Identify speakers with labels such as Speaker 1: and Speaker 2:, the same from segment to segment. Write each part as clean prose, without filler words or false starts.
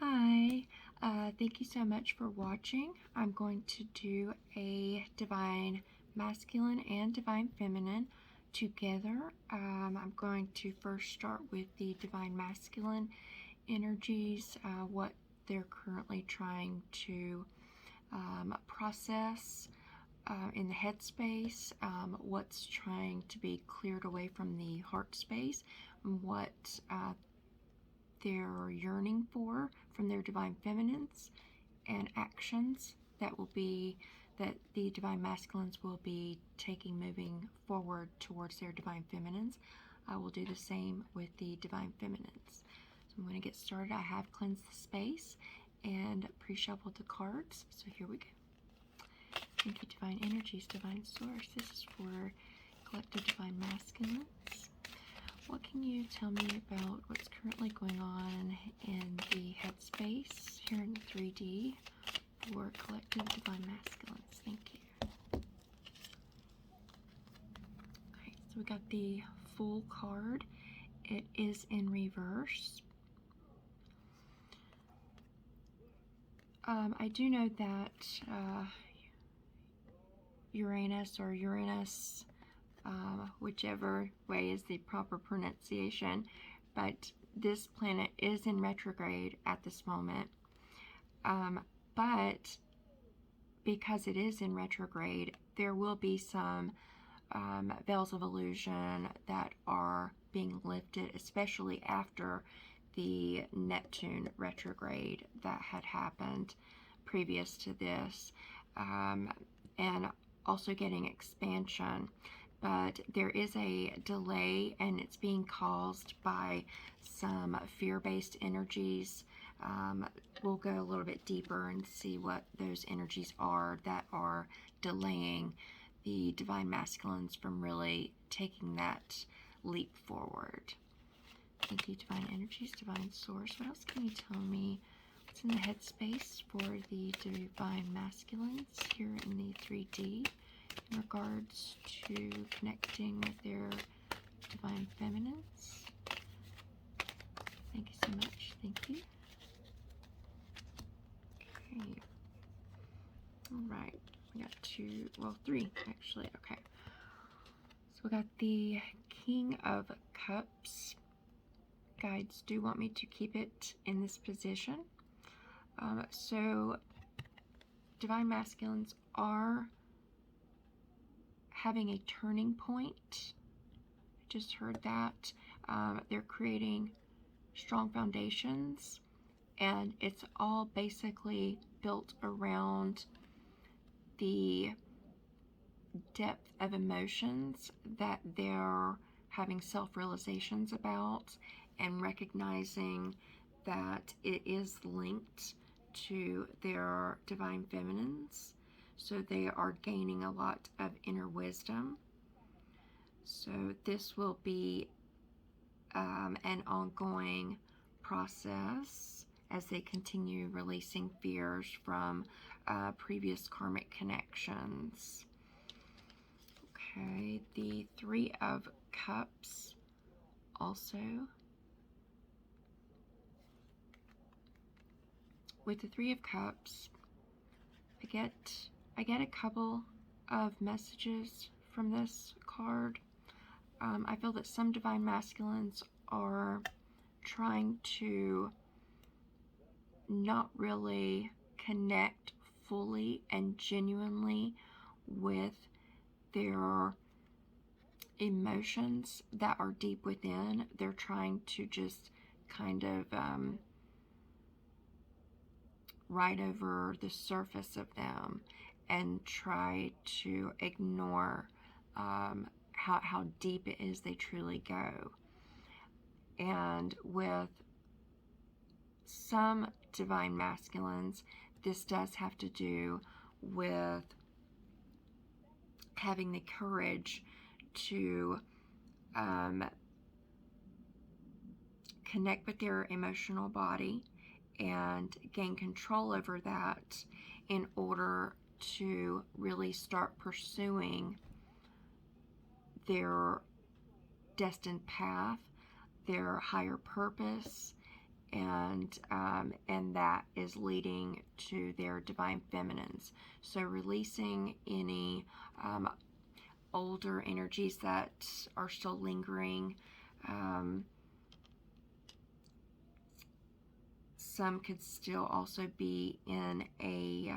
Speaker 1: Hi, thank you so much for watching. I'm going to do a Divine Masculine and Divine Feminine together. I'm going to first start with the Divine Masculine energies, what they're currently trying to process in the headspace, what's trying to be cleared away from the heart space, and what they're yearning for from their divine feminines, and actions that the divine masculines will be taking moving forward towards their divine feminines. I will do the same with the divine feminines. So I'm going to get started. I have cleansed the space and pre-shuffled the cards. So here we go. Thank you, divine energies, divine source. This is for collective divine masculines. What can you tell me about what's currently going on in the headspace here in 3D for collective divine masculines? Thank you. Okay, so we got the Fool card. It is in reverse. I do know that Uranus, whichever way is the proper pronunciation, but this planet is in retrograde at this moment. But because it is in retrograde, there will be some veils of illusion that are being lifted, especially after the Neptune retrograde that had happened previous to this, and also getting expansion. But there is a delay, and it's being caused by some fear-based energies. We'll go a little bit deeper and see what those energies are that are delaying the divine masculines from really taking that leap forward. Thank you, divine energies, divine source. What else can you tell me? What's in the headspace for the divine masculines here in the 3D in regards to connecting with their divine feminines? Thank you so much. Thank you. Okay. All right. We got three actually. Okay. So we got the King of Cups. Guides do want me to keep it in this position. So divine masculines are having a turning point. I just heard that. They're creating strong foundations, and it's all basically built around the depth of emotions that they're having self-realizations about, and recognizing that it is linked to their divine feminines. So they are gaining a lot of inner wisdom. So this will be an ongoing process as they continue releasing fears from previous karmic connections. Okay, the Three of Cups also. With the Three of Cups, I get a couple of messages from this card. I feel that some divine masculines are trying to not really connect fully and genuinely with their emotions that are deep within. They're trying to just kind of ride over the surface of them and try to ignore how deep it is they truly go. And with some divine masculines, this does have to do with having the courage to connect with their emotional body and gain control over that in order to really start pursuing their destined path, their higher purpose, and that is leading to their divine feminines. So releasing any older energies that are still lingering. Some could still also be in a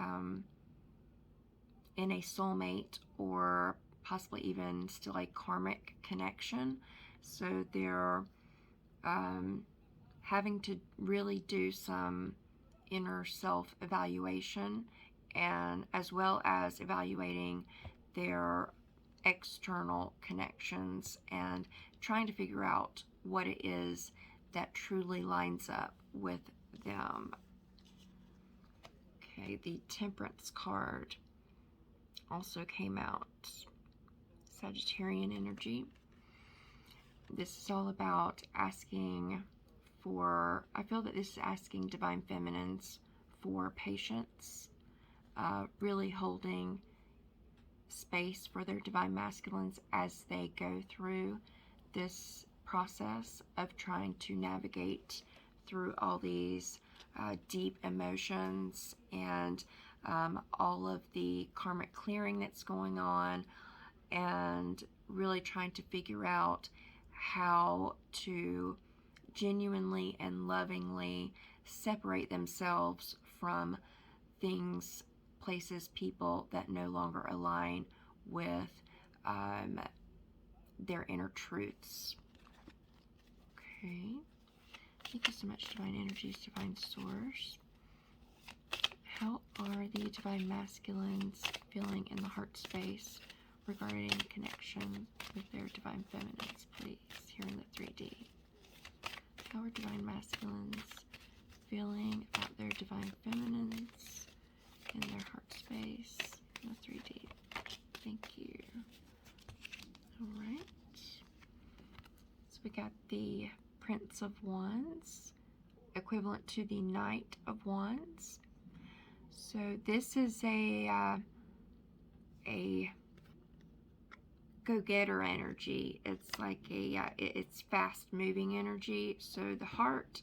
Speaker 1: soulmate, or possibly even still a karmic connection. So they're having to really do some inner self-evaluation, and as well as evaluating their external connections and trying to figure out what it is that truly lines up with them. Okay, the Temperance card also came out. Sagittarian energy. This is all about asking for, I feel that this is asking divine feminines for patience, really holding space for their divine masculines as they go through this process of trying to navigate through all these deep emotions and all of the karmic clearing that's going on, and really trying to figure out how to genuinely and lovingly separate themselves from things, places, people that no longer align with their inner truths. Okay. Thank you so much, Divine Energies, Divine Source. How are the Divine Masculines feeling in the heart space regarding connection with their Divine Feminines, please, here in the 3D? How are Divine Masculines feeling about their Divine Feminines in their heart space in the 3D? Thank you. Alright. So we got the Prince of Wands, equivalent to the Knight of Wands. So this is a go-getter energy. It's like it's fast-moving energy. So the heart's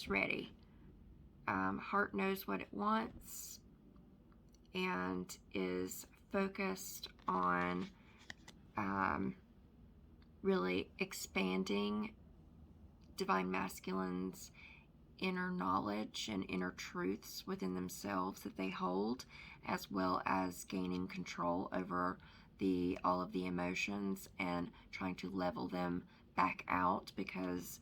Speaker 1: ready. Heart knows what it wants and is focused on really expanding Divine Masculine's inner knowledge and inner truths within themselves that they hold, as well as gaining control over all of the emotions and trying to level them back out, because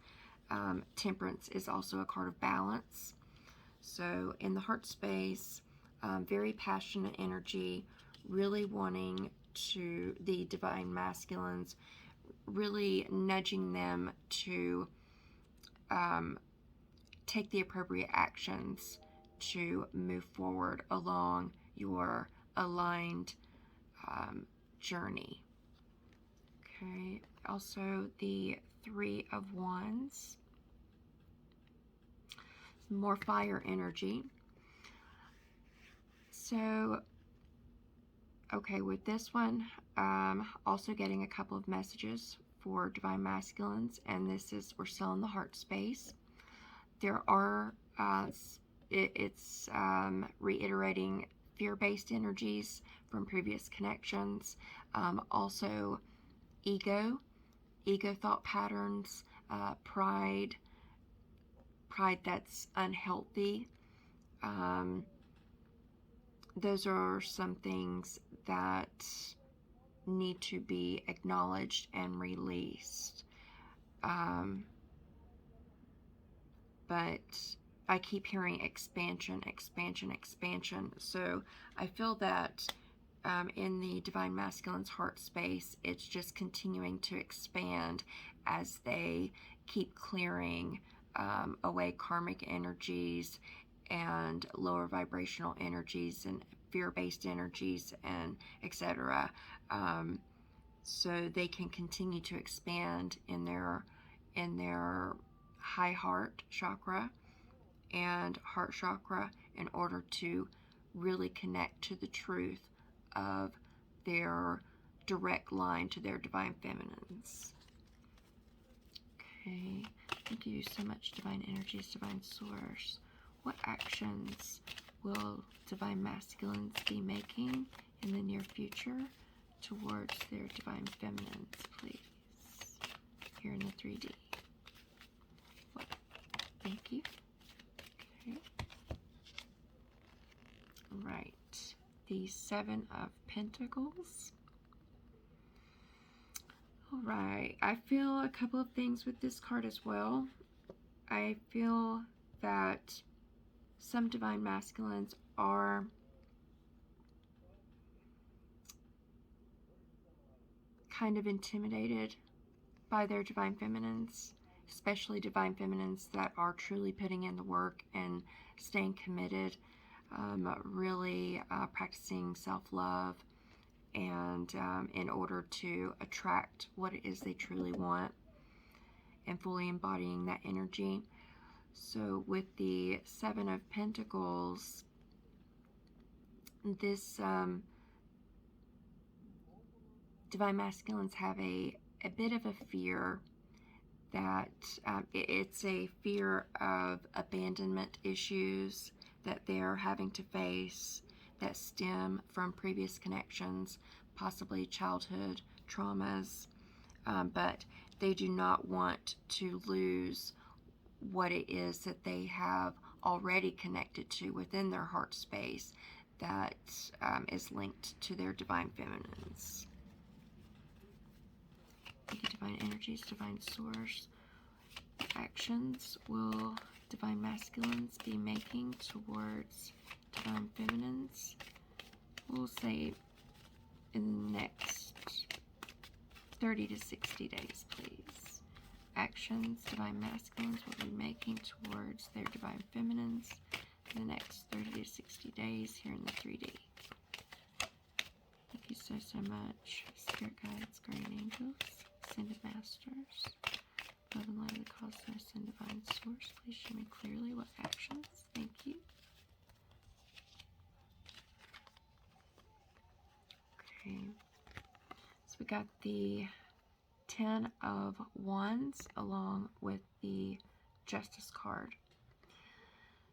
Speaker 1: Temperance is also a card of balance. So in the heart space, very passionate energy, really wanting to, the Divine Masculines, really nudging them to take the appropriate actions to move forward along your aligned journey. Okay, also the Three of Wands, more fire energy. So, okay, with this one, also getting a couple of messages for Divine Masculines, and this is, we're still in the heart space. There are, it's reiterating fear-based energies from previous connections, also ego thought patterns, pride that's unhealthy. Those are some things that need to be acknowledged and released. But I keep hearing expansion. So I feel that in the Divine Masculine's heart space, it's just continuing to expand as they keep clearing away karmic energies and lower vibrational energies and fear-based energies and etc. So they can continue to expand in their high heart chakra and heart chakra in order to really connect to the truth of their direct line to their divine feminines. Okay, Thank you so much, Divine Energies, Divine Source. What actions will Divine Masculines be making in the near future towards their Divine Feminines, please? Here in the 3D. What? Thank you. Okay. Right. The 7 of Pentacles. Alright, I feel a couple of things with this card as well. I feel that some Divine Masculines are kind of intimidated by their Divine Feminines, especially Divine Feminines that are truly putting in the work and staying committed, really practicing self-love, and in order to attract what it is they truly want and fully embodying that energy. So with the 7 of Pentacles, this Divine Masculines have a bit of a fear that it's a fear of abandonment issues that they're having to face that stem from previous connections, possibly childhood traumas, but they do not want to lose what it is that they have already connected to within their heart space that is linked to their Divine Feminines. Thank you, Divine Energies, Divine Source. Actions will Divine Masculines be making towards Divine Feminines? We'll say in the next 30 to 60 days, please. Actions Divine Masculines will be making towards their Divine Feminines in the next 30 to 60 days here in the 3D. Thank you so much. Spirit guides, guardian angels, ascended masters, love and light of the cosmos and Divine Source. Please show me clearly what actions. Thank you. Okay, so we got the 10 of Wands along with the Justice card.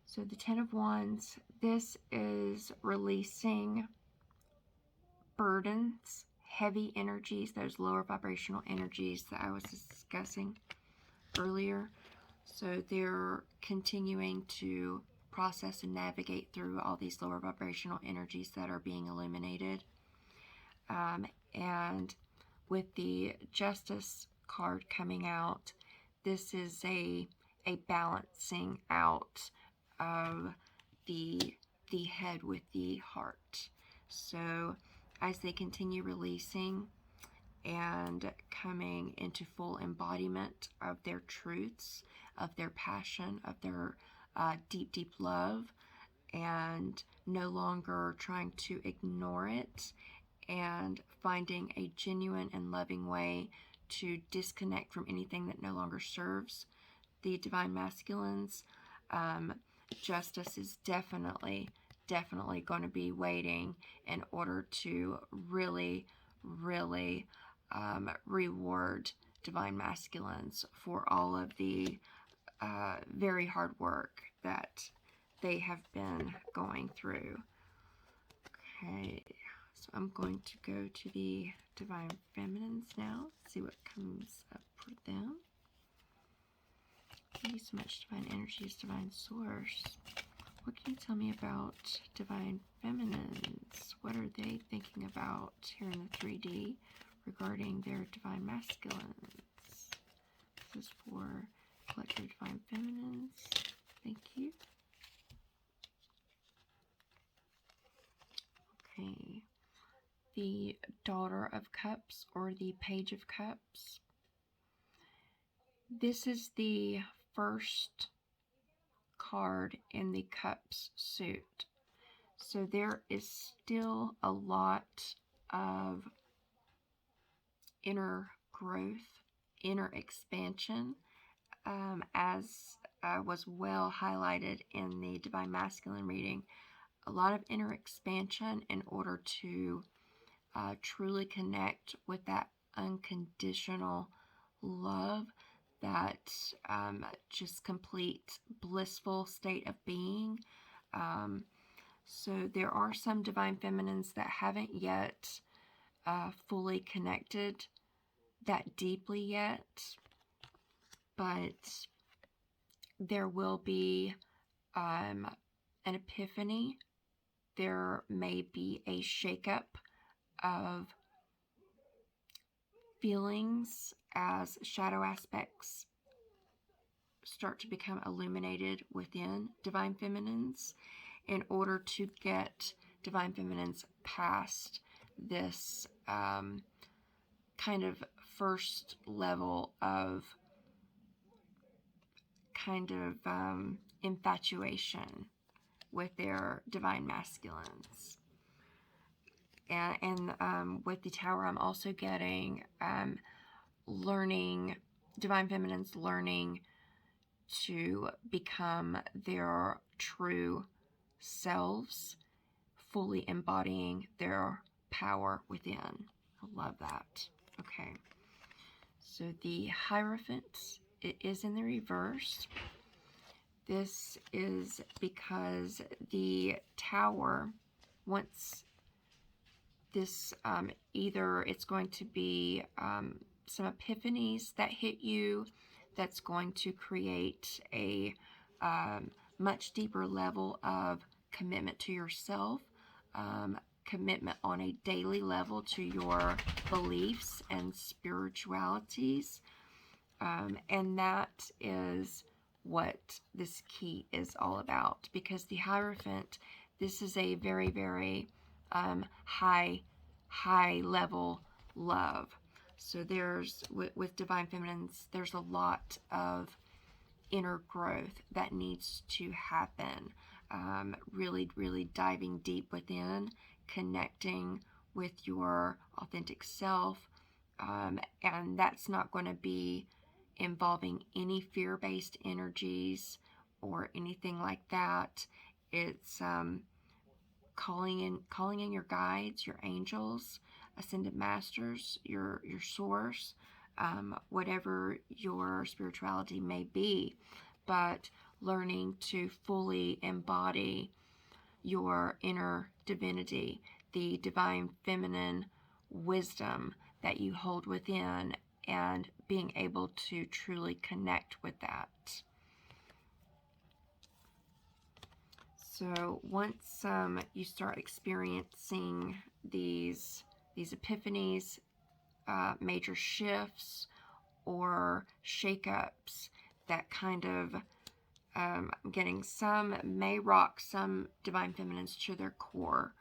Speaker 1: So the 10 of Wands, this is releasing burdens, heavy energies, those lower vibrational energies that I was discussing earlier. So they're continuing to process and navigate through all these lower vibrational energies that are being illuminated. And with the Justice card coming out, this is a balancing out of the head with the heart. So as they continue releasing and coming into full embodiment of their truths, of their passion, of their deep, deep love, and no longer trying to ignore it, and finding a genuine and loving way to disconnect from anything that no longer serves the Divine Masculines, Justice is definitely going to be waiting in order to really reward Divine Masculines for all of the very hard work that they have been going through. Okay, so I'm going to go to the Divine Feminines now, see what comes up for them. Thank you so much, Divine Energies, Divine Source. What can you tell me about Divine Feminines? What are they thinking about here in the 3D regarding their Divine Masculines? This is for Collective Divine Feminines. Thank you. Okay. The Daughter of Cups or the Page of Cups. This is the first card in the Cups suit. So there is still a lot of inner growth, inner expansion, as was well highlighted in the Divine Masculine reading. A lot of inner expansion in order to truly connect with that unconditional love that just complete blissful state of being. So there are some divine feminines that haven't yet fully connected that deeply yet, but there will be an epiphany. There may be a shakeup of feelings as shadow aspects start to become illuminated within divine feminines, in order to get divine feminines past this kind of first level of infatuation with their divine masculines. And with the Tower, I'm also getting learning, divine feminines learning to become their true selves, fully embodying their power within. I love that. Okay. So the Hierophant, it is in the reverse. This is because the Tower, once this, either it's going to be some epiphanies that hit you that's going to create a much deeper level of commitment to yourself, commitment on a daily level to your beliefs and spiritualities. And that is what this key is all about, because the Hierophant, this is a very, very high level love. So there's, with divine feminines, there's a lot of inner growth that needs to happen. Really diving deep within, connecting with your authentic self. And that's not going to be involving any fear-based energies or anything like that. It's calling in your guides, your angels, ascended masters, your source, whatever your spirituality may be, but learning to fully embody your inner divinity, the divine feminine wisdom that you hold within, and being able to truly connect with that. So once you start experiencing these epiphanies, major shifts or shakeups that kind of getting, some may rock some divine feminines to their core,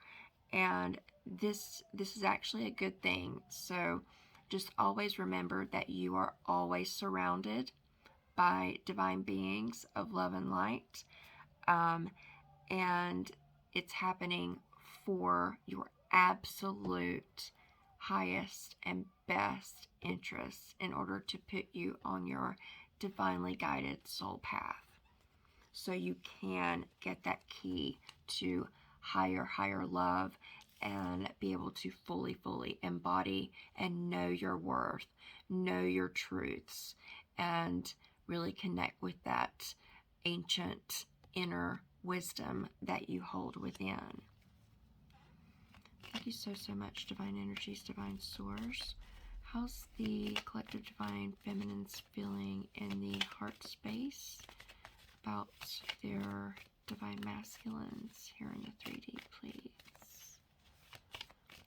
Speaker 1: and this is actually a good thing. So just always remember that you are always surrounded by divine beings of love and light, and it's happening for your absolute highest and best interests in order to put you on your divinely guided soul path, so you can get that key to higher love and be able to fully embody and know your worth, know your truths, and really connect with that ancient inner wisdom that you hold within. Thank you so much, Divine Energies, Divine Source. How's the collective divine feminines feeling in the heart space about their divine masculines here in the 3D, please?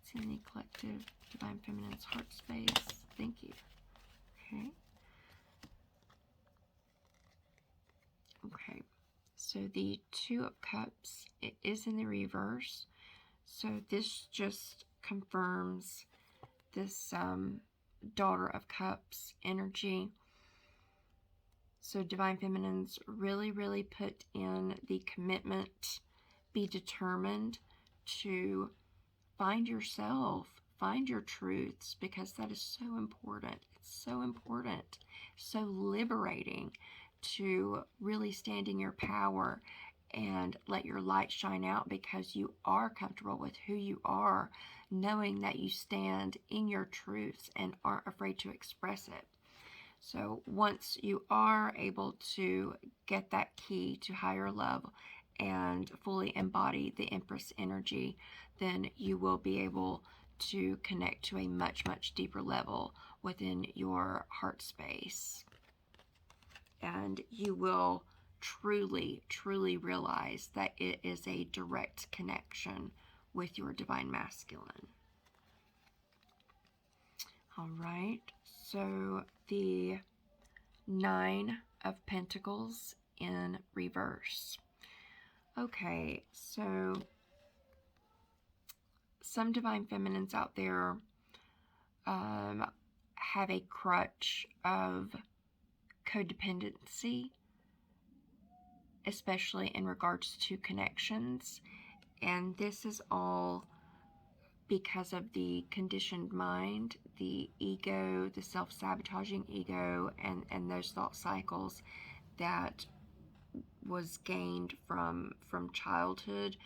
Speaker 1: It's in the collective divine feminines heart space. Thank you. Okay. So the Two of Cups, it is in the reverse. So this just confirms this Daughter of Cups energy. So divine feminines, really put in the commitment, be determined to find yourself, find your truths, because that is so important. It's so important, so liberating to really stand in your power and let your light shine out, because you are comfortable with who you are, knowing that you stand in your truths and aren't afraid to express it. So once you are able to get that key to higher love and fully embody the Empress energy, then you will be able to connect to a much, much deeper level within your heart space. And you will truly, truly realize that it is a direct connection with your divine masculine. All right, so the Nine of Pentacles in reverse. Okay, so some divine feminines out there have a crutch of codependency, especially in regards to connections. And this is all because of the conditioned mind, the ego, the self-sabotaging ego, and those thought cycles that was gained from childhood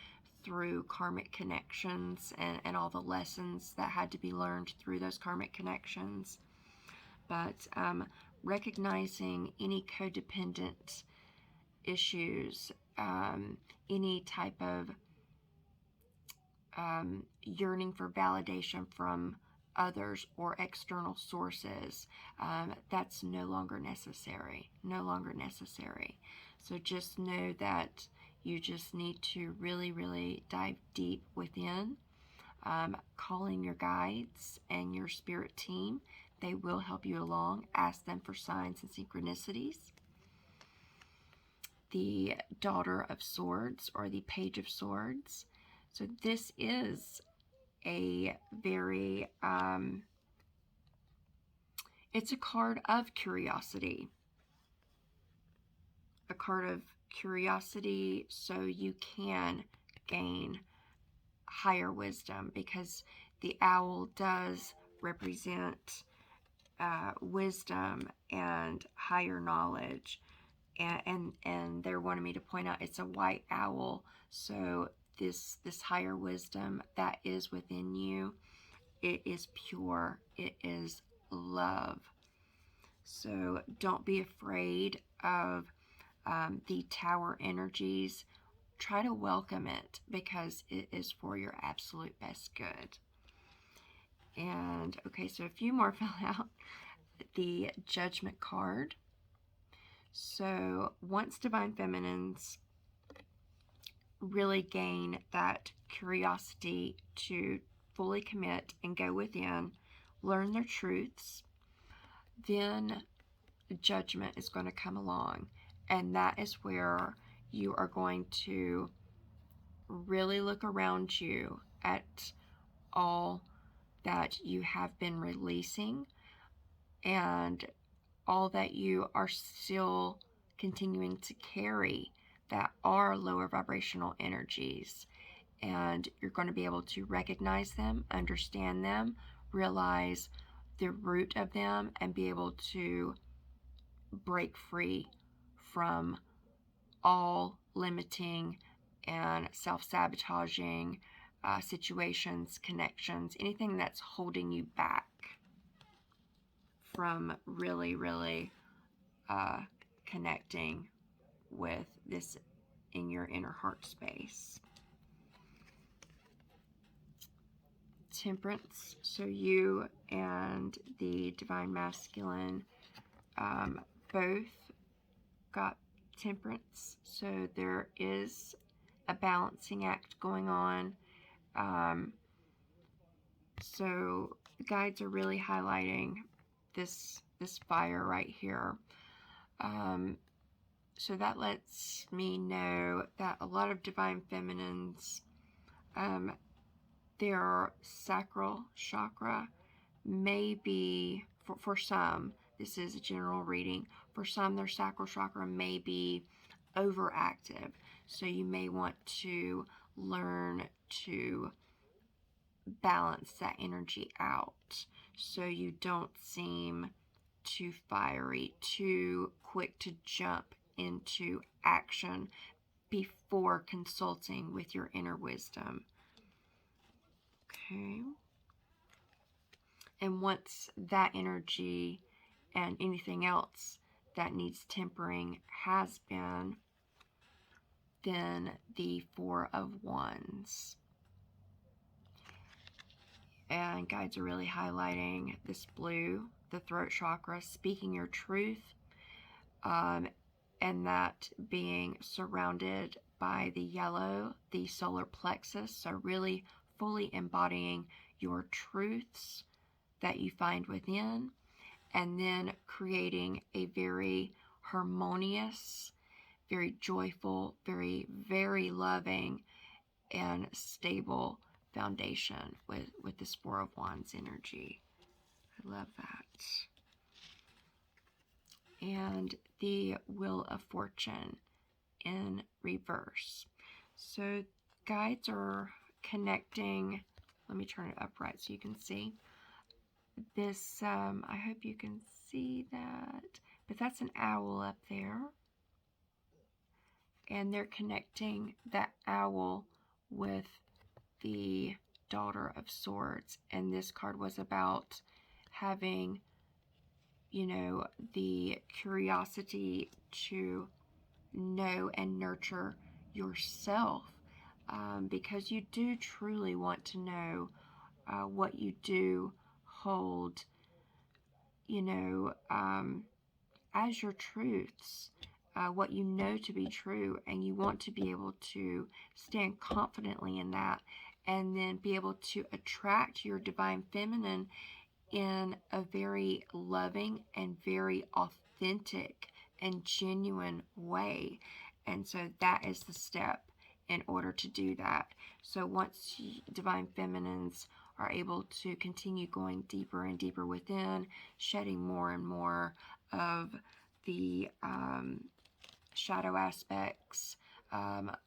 Speaker 1: through karmic connections and all the lessons that had to be learned through those karmic connections. But recognizing any codependent issues, any type of yearning for validation from others or external sources, that's no longer necessary. So just know that you just need to really, really dive deep within, calling your guides and your spirit team. They will help you along. Ask them for signs and synchronicities. The Daughter of Swords, or the Page of Swords. So this is a very, it's a card of curiosity. A card of curiosity so you can gain higher wisdom, because the owl does represent wisdom and higher knowledge. And they're wanting me to point out it's a white owl, so this higher wisdom that is within you, it is pure, it is love. So don't be afraid of the Tower energies. Try to welcome it, because it is for your absolute best good. And okay, so a few more fell out. The Judgment card. So once divine feminines really gain that curiosity to fully commit and go within, learn their truths, then judgment is going to come along. And that is where you are going to really look around you at all that you have been releasing and all that you are still continuing to carry that are lower vibrational energies. And you're going to be able to recognize them, understand them, realize the root of them, and be able to break free from all limiting and self-sabotaging situations, connections, anything that's holding you back from really, really connecting with this in your inner heart space. Temperance. So you and the divine masculine both got temperance. So there is a balancing act going on. So the guides are really highlighting this fire right here. So that lets me know that a lot of divine feminines, their sacral chakra may be, for some, this is a general reading, for some their sacral chakra may be overactive. So you may want to learn to balance that energy out so you don't seem too fiery, too quick to jump into action before consulting with your inner wisdom. Okay. And once that energy and anything else that needs tempering has been. Then the Four of Wands. And guides are really highlighting this blue, the throat chakra, speaking your truth, and that being surrounded by the yellow, the solar plexus. So really fully embodying your truths that you find within, and then creating a very harmonious, very joyful, very, very loving and stable foundation with this Four of Wands energy. I love that. And the Wheel of Fortune in reverse. So guides are connecting. Let me turn it upright so you can see this. I hope you can see that, but that's an owl up there, and they're connecting that owl with the Daughter of Swords. And this card was about having, you know, the curiosity to know and nurture yourself, because you do truly want to know what you do hold, you know, as your truths, what you know to be true, and you want to be able to stand confidently in that, and then be able to attract your divine feminine in a very loving and very authentic and genuine way. And so that is the step in order to do that. So once divine feminines are able to continue going deeper and deeper within, shedding more and more of the shadow aspects,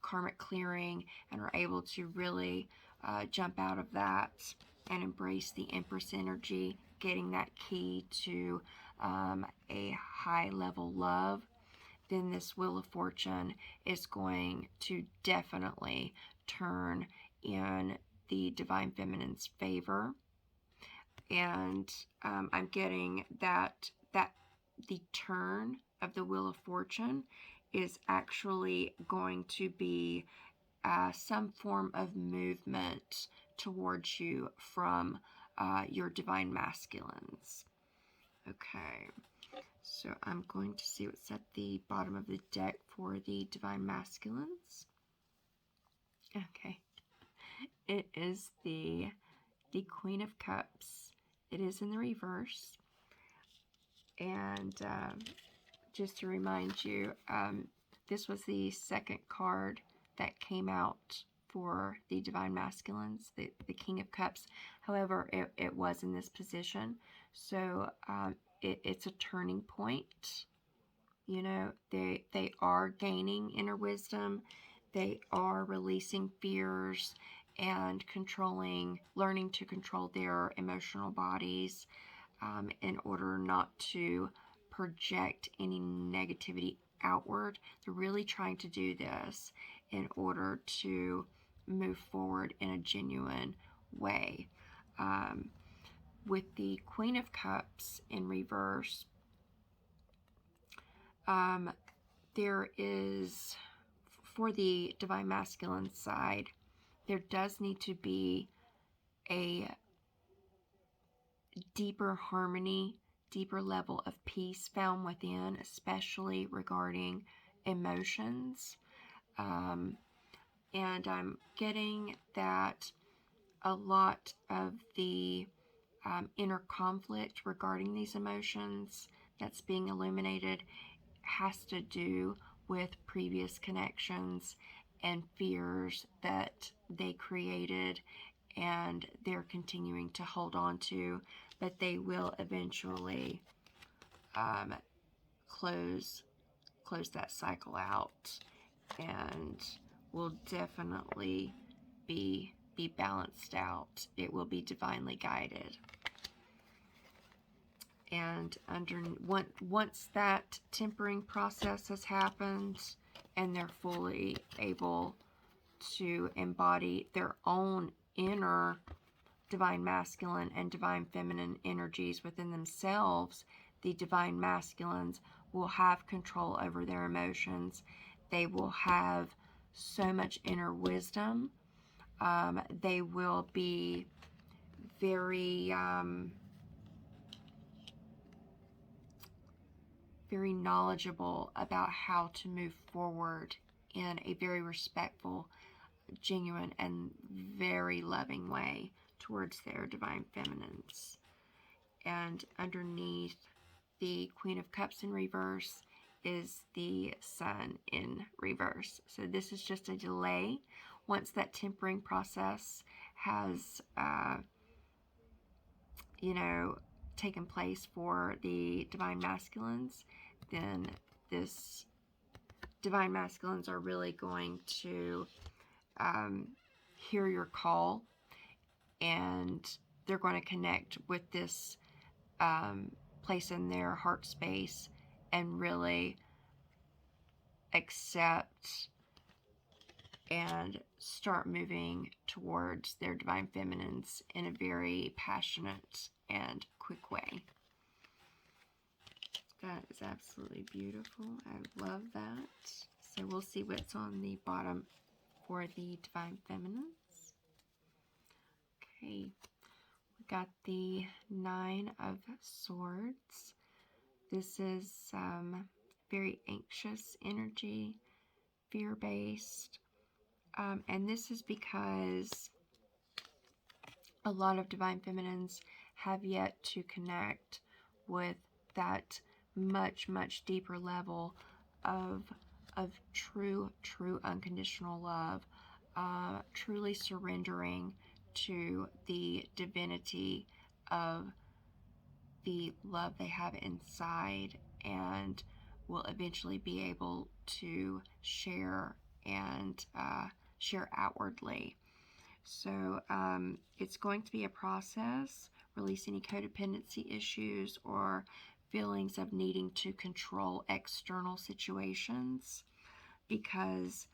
Speaker 1: karmic clearing, and are able to really jump out of that and embrace the Empress energy, getting that key to a high level love, then this Wheel of Fortune is going to definitely turn in the divine feminine's favor. And I'm getting that the turn of the Wheel of Fortune is actually going to be some form of movement towards you from your divine masculines. Okay, so I'm going to see what's at the bottom of the deck for the divine masculines. Okay, it is the Queen of Cups. It is in the reverse. And just to remind you, this was the second card that came out for the divine masculines, the King of Cups. However, it was in this position, so it's a turning point. You know, they are gaining inner wisdom, they are releasing fears and learning to control their emotional bodies, in order not to project any negativity outward. They're really trying to do this in order to move forward in a genuine way. With the Queen of Cups in reverse, there is, for the divine masculine side, there does need to be a deeper harmony, deeper level of peace found within, especially regarding emotions. And I'm getting that a lot of the inner conflict regarding these emotions that's being illuminated has to do with previous connections and fears that they created and they're continuing to hold on to, but they will eventually close that cycle out, and will definitely be balanced out. It will be divinely guided. And once that tempering process has happened and they're fully able to embody their own inner divine masculine and divine feminine energies within themselves, the divine masculines will have control over their emotions. They will have so much inner wisdom. They will be very, very knowledgeable about how to move forward in a very respectful, genuine, and very loving way towards their divine feminines. And underneath the Queen of Cups in reverse is the Sun in reverse. So this is just a delay. Once that tempering process has, taken place for the divine masculines, then this divine masculines are really going to hear your call, and they're going to connect with this place in their heart space and really accept and start moving towards their divine feminines in a very passionate and quick way. That is absolutely beautiful. I love that. So we'll see what's on the bottom for the divine feminines. Okay, we got the Nine of Swords. This is very anxious energy, fear-based. And this is because a lot of divine feminines have yet to connect with that much, much deeper level of true unconditional love, truly surrendering to the divinity of the love they have inside, and will eventually be able to share and share outwardly. So it's going to be a process. Release any codependency issues or feelings of needing to control external situations, because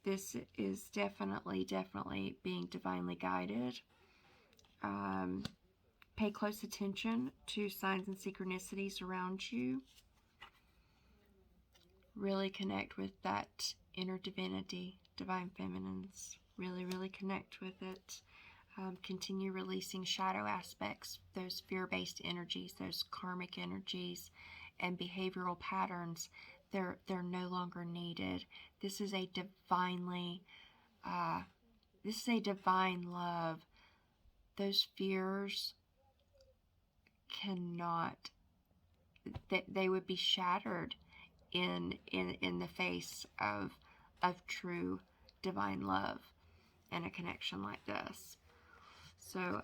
Speaker 1: this is definitely being divinely guided. Pay close attention to signs and synchronicities around you. Really connect with that inner divinity, divine feminines. Really connect with it. Continue releasing shadow aspects, those fear-based energies, those karmic energies, and behavioral patterns. They're no longer needed. This is a divinely, this is a divine love. Those fears cannot, they would be shattered in the face of true divine love and a connection like this. So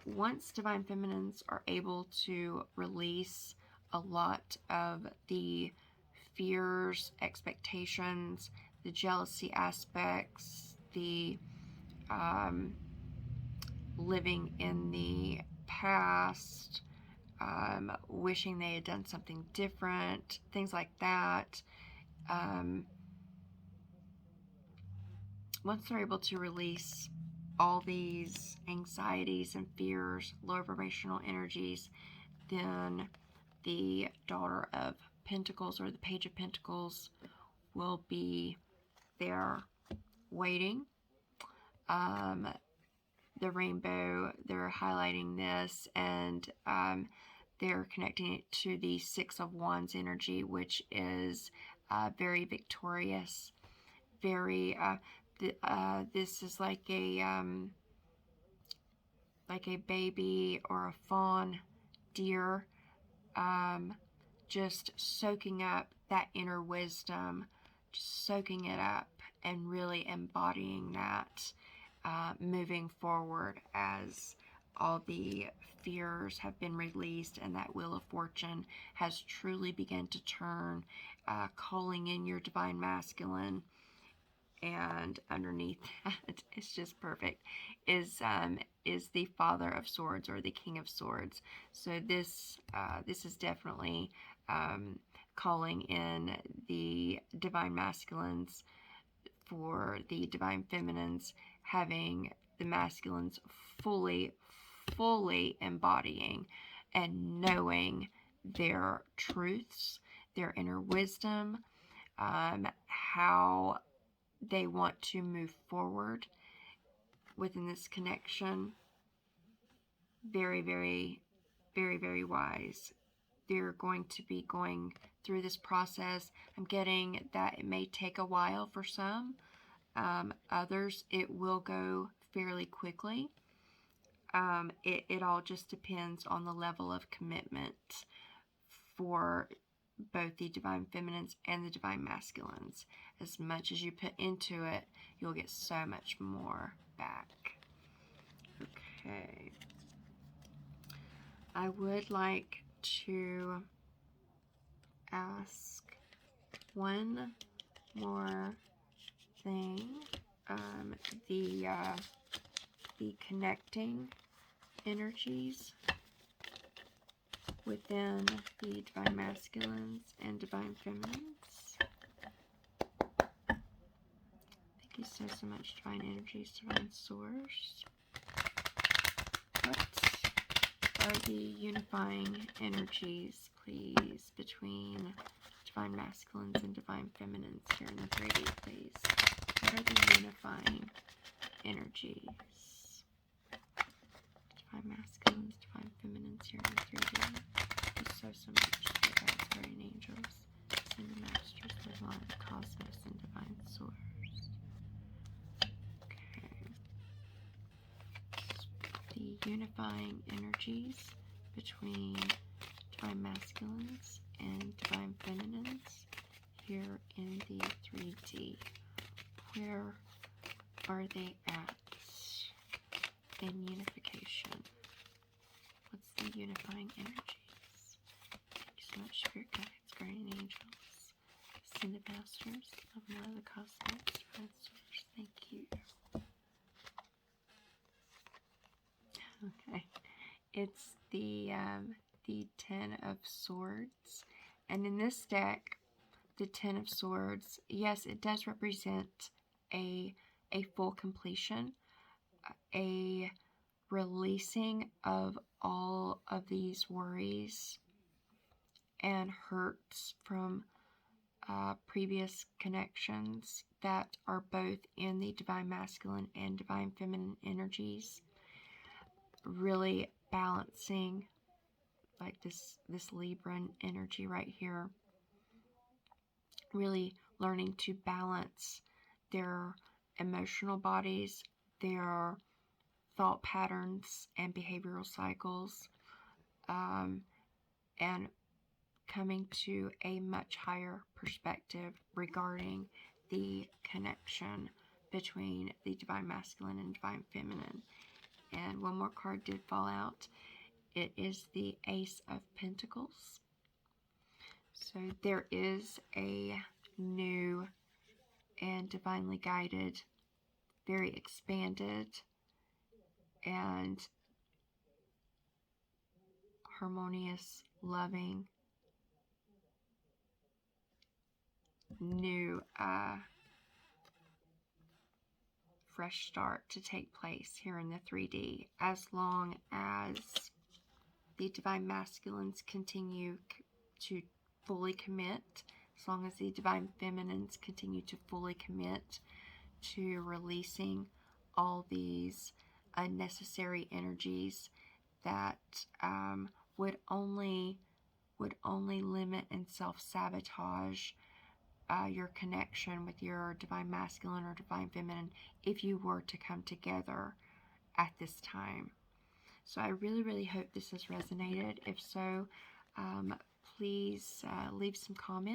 Speaker 1: once divine feminines are able to release a lot of the fears, expectations, the jealousy aspects, the living in the past, wishing they had done something different, things like that. Once they're able to release all these anxieties and fears, low vibrational energies, then the Daughter of Pentacles, or the Page of Pentacles, will be there waiting. The rainbow, they're highlighting this, and they're connecting it to the Six of Wands energy, which is very victorious, very this is like a baby or a fawn deer, just soaking up that inner wisdom, just soaking it up and really embodying that, moving forward as all the fears have been released and that Wheel of Fortune has truly begun to turn, calling in your divine masculine. And underneath that, it's just perfect, is the Father of Swords, or the King of Swords. So this is definitely calling in the divine masculines for the divine feminines, having the masculines fully embodying and knowing their truths, their inner wisdom, how they want to move forward within this connection. Very, very, very, very wise. They're going to be going through this process. I'm getting that it may take a while for some. Others, it will go fairly quickly. It all just depends on the level of commitment for both the Divine Feminines and the Divine Masculines. As much as you put into it, you'll get so much more back. Okay. I would like to ask one more thing. The connecting energies within the Divine Masculines and Divine Feminines. Thank you so much, Divine Energies, Divine Source. What are the unifying energies, please, between Divine Masculines and Divine Feminines here in the 3D, please? What are the unifying energies? Divine Masculines, Divine Feminines here in the 3D. Thank you so much for that, Guardian Angels, Ascended Masters, Divine Cosmos, and Divine Source. Okay. The unifying energies between Divine Masculines and Divine Feminines here in the 3D. Where are they at in unification? What's the unifying energies? Thank you so much, Spirit Guides, Guardian Angels, Ascended Masters, of the Cosmos, Divine Source. Thank you. Okay, it's the 10 of Swords, and in this deck, the 10 of Swords, yes, it does represent a full completion, a releasing of all of these worries and hurts from previous connections that are both in the Divine Masculine and Divine Feminine energies. Really balancing, like this Libran energy right here. Really learning to balance their emotional bodies, their thought patterns and behavioral cycles, and coming to a much higher perspective regarding the connection between the Divine Masculine and Divine Feminine. And one more card did fall out. It is the Ace of Pentacles. So there is a new and divinely guided, very expanded and harmonious, loving, new fresh start to take place here in the 3D, as long as the Divine Masculines continue to fully commit, as long as the Divine Feminines continue to fully commit to releasing all these unnecessary energies that would only limit and self-sabotage your connection with your Divine Masculine or Divine Feminine if you were to come together at this time. So I really, really hope this has resonated. If so, please leave some comments.